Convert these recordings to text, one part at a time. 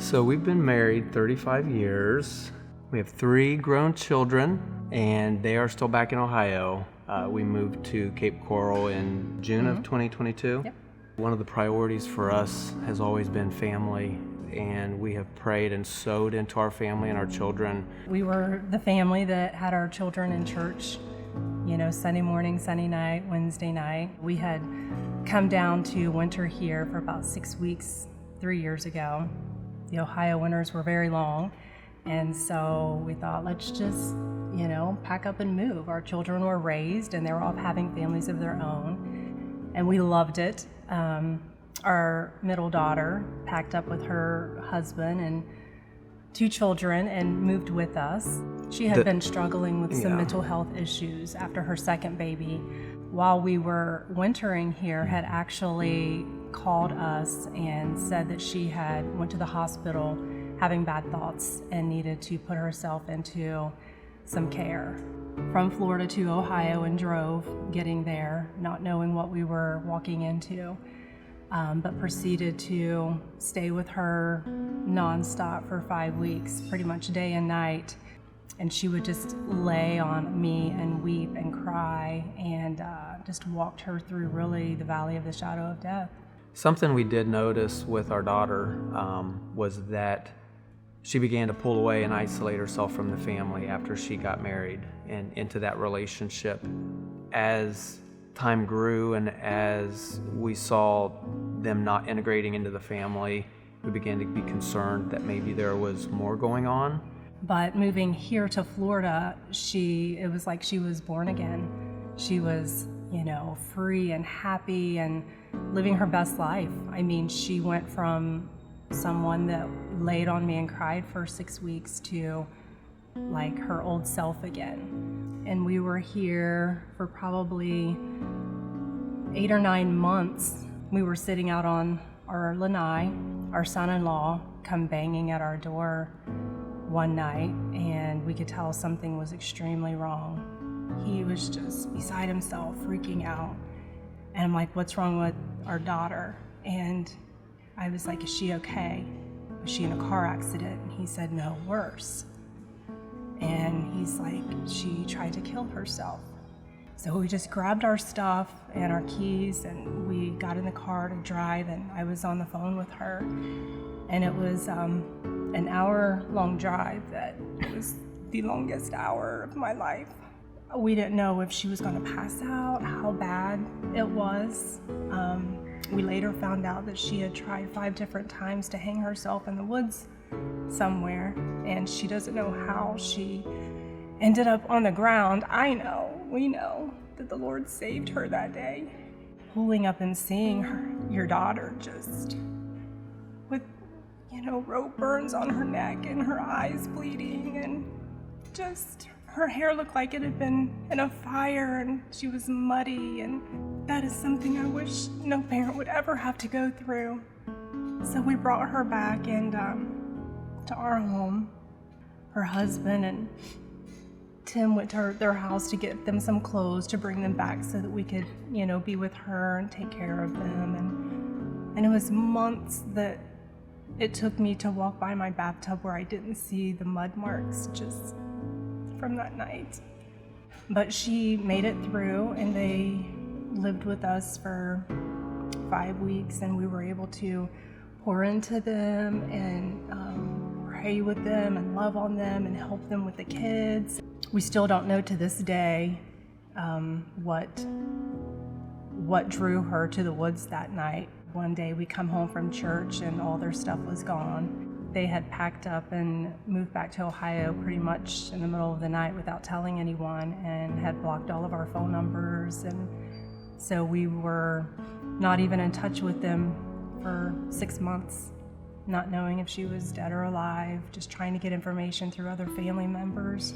So we've been married 35 years. We have 3 grown children, and they are still back in Ohio. We moved to Cape Coral in June of 2022. Yep. One of the priorities for us has always been family, and we have prayed and sowed into our family and our children. We were the family that had our children in church, Sunday morning, Sunday night, Wednesday night. We had come down to winter here for about 6 weeks 3 years ago. The Ohio winters were very long, and so we thought, let's just, pack up and move. Our children were raised, and they were all having families of their own, and we loved it. Our middle daughter packed up with her husband and 2 children and moved with us. She had been struggling with some mental health issues after her second baby. While we were wintering here, had actually called us and said that she had went to the hospital having bad thoughts and needed to put herself into some care. From Florida to Ohio and drove, getting there, not knowing what we were walking into, but proceeded to stay with her nonstop for 5 weeks, pretty much day and night. And she would just lay on me and weep and cry, and just walked her through really the valley of the shadow of death. Something we did notice with our daughter was that she began to pull away and isolate herself from the family after she got married and into that relationship. As time grew and as we saw them not integrating into the family, we began to be concerned that maybe there was more going on. But moving here to Florida, it was like she was born again. She was, free and happy and living her best life. I mean, she went from someone that laid on me and cried for 6 weeks to like her old self again. And we were here for probably 8 or 9 months. We were sitting out on our lanai. Our son-in-law come banging at our door one night, and we could tell something was extremely wrong. He was just beside himself, freaking out. And I'm like, what's wrong with our daughter? And I was like, is she okay? Was she in a car accident? And he said, no, worse. And he's like, she tried to kill herself. So we just grabbed our stuff and our keys, and we got in the car to drive, and I was on the phone with her. And it was an hour-long drive that was the longest hour of my life. We didn't know if she was going to pass out, how bad it was. We later found out that she had tried 5 different times to hang herself in the woods somewhere, and she doesn't know how she ended up on the ground. We know that the Lord saved her that day. Pulling up and seeing your daughter just with, rope burns on her neck and her eyes bleeding, and just her hair looked like it had been in a fire, and she was muddy, and that is something I wish no parent would ever have to go through. So we brought her back and to our home. Her husband and Tim went to their house to get them some clothes to bring them back so that we could, be with her and take care of them. And it was months that it took me to walk by my bathtub where I didn't see the mud marks just from that night. But she made it through, and they lived with us for 5 weeks, and we were able to pour into them and pray with them and love on them and help them with the kids. We still don't know to this day what drew her to the woods that night. One day we come home from church and all their stuff was gone. They had packed up and moved back to Ohio pretty much in the middle of the night without telling anyone, and had blocked all of our phone numbers. And so we were not even in touch with them for 6 months, not knowing if she was dead or alive, just trying to get information through other family members.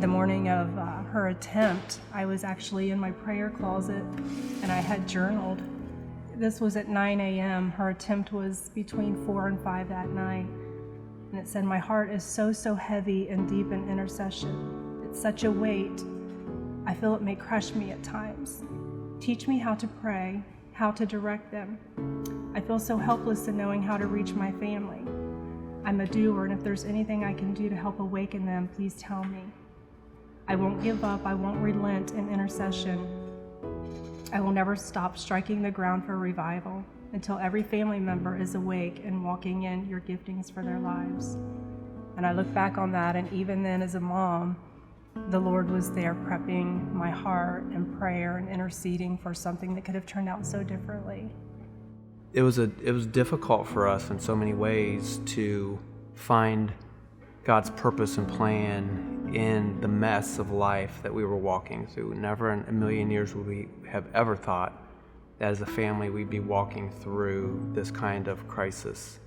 The morning of her attempt, I was actually in my prayer closet, and I had journaled. This was at 9 a.m. Her attempt was between 4 and 5 that night. And it said, my heart is so heavy and deep in intercession. It's such a weight. I feel it may crush me at times. Teach me how to pray, how to direct them. I feel so helpless in knowing how to reach my family. I'm a doer, and if there's anything I can do to help awaken them, please tell me. I won't give up. I won't relent in intercession. I will never stop striking the ground for revival until every family member is awake and walking in your giftings for their lives. And I look back on that, and even then as a mom, the Lord was there prepping my heart and prayer and interceding for something that could have turned out so differently. It was difficult for us in so many ways to find God's purpose and plan in the mess of life that we were walking through. Never in a million years would we have ever thought that as a family we'd be walking through this kind of crisis.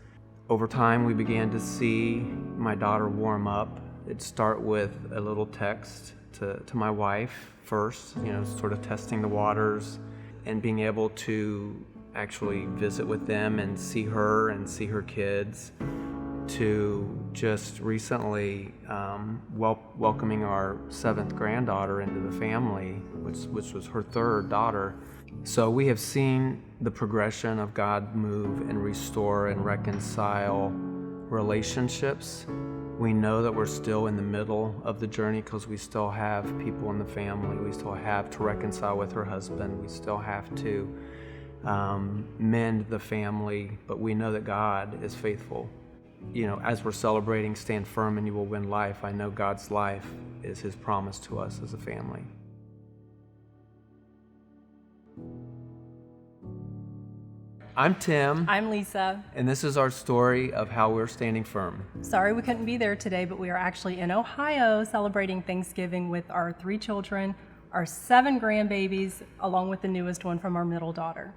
Over time, we began to see my daughter warm up. It'd start with a little text to my wife first, sort of testing the waters and being able to actually visit with them and see her kids, to just recently welcoming our 7th granddaughter into the family, which was her 3rd daughter. So we have seen the progression of God move and restore and reconcile relationships. We know that we're still in the middle of the journey because we still have people in the family. We still have to reconcile with her husband. We still have to mend the family, but we know that God is faithful. As we're celebrating Stand Firm and You Will Win Life, I know God's life is His promise to us as a family. I'm Tim. I'm Lisa. And this is our story of how we're standing firm. Sorry we couldn't be there today, but we are actually in Ohio celebrating Thanksgiving with our 3 children, our 7 grandbabies, along with the newest one from our middle daughter.